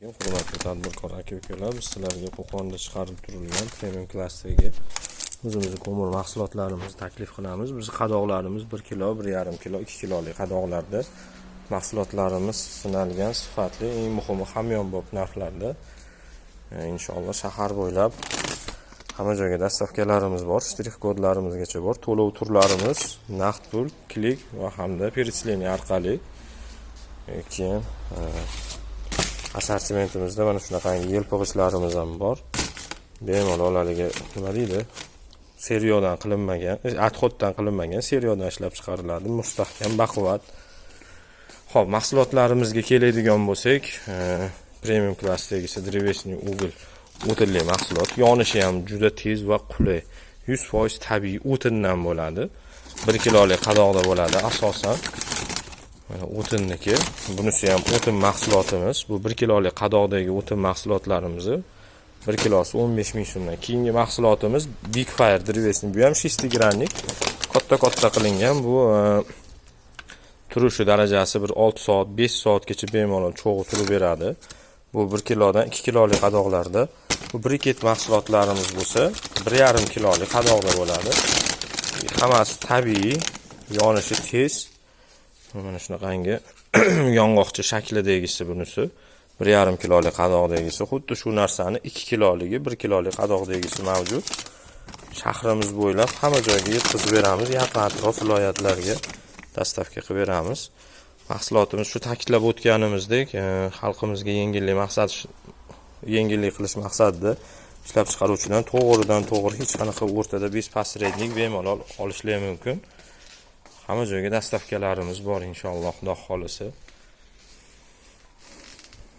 Hurmatli tadbirkor aka-ukalar, biz sizlarga Qo'qonda chiqarib turilgan premium klassdagi o'zimizning ko'mir mahsulotlarimizni taklif qilamiz. Biz qadoqlarimiz 1 kilo, 1,5 kilo, 2 kilolik qadoqlarda mahsulotlarimiz sinalgan, sifatli, eng muhimi hamyonbop narxlarda. Inshaalloh shahar bo'ylab hamma joyga dastavkalarimiz bor, shtrix kodlarimizgacha bor. To'lov turlarimiz naqd pul, klik va hamda перечисление orqali. Keyin assortimentimizda mana shunaqangi yelpig'ichlarimiz ham bor. Bemalol haligi nima deydi? Seriyadan qilinmagan, отходdan qilinmagan, seriyadan ishlab chiqariladi, mustahkam, baquvvat. Xo'p, mahsulotlarimizga keladigan bo'lsak, premium klassdagisi древесный уголь o'tinli mahsulot, yonishi ham juda tez va qulay. 100% tabiiy o'tindan bo'ladi. 1 kilolik qadoqda bo'ladi asosan. O'tinniki, bunisi ham o'tin mahsulotimiz. Bu 1 kilolik qadoqdagi o'tin mahsulotlarimiz 1 kilosi 15 ming so'mdan. Keyingi mahsulotimiz Big Fire древесный, bu ham 6 gramlik, katta qilingan. Bu turishi darajasi bir 6 soat, 5 soatgacha bemalol cho'g'i turib beradi. Bu 1 kilodan 2 kilolik qadoqlarda. Bu briket mahsulotlarimiz bo'lsa 1,5 kilolik qadoqda bo'ladi. Hammasi tabiiy, yonishi tez. Mana shunaqangi yong'oqcha shaklidagisi bunisi 1,5 kilolik qadoqdagisi. Xuddi shu narsani 2 kiloligi, 1 kilolik qadoqdagisi mavjud. Shahrimiz bo'ylab hamma joyga yetkazib beramiz, yaqin atrof viloyatlarga dastavka qilib beramiz. Mahsulotimiz shu ta'kidlab o'tganimizdek, xalqimizga yengillik qilish maqsadida ishlab chiqaruvchidan to'g'ri hech qanaqa o'rtada bespasrednik bemalol olishlari mumkin. Hamma joyga dastavkalarimiz bor inshaalloh, Xudo xolisi.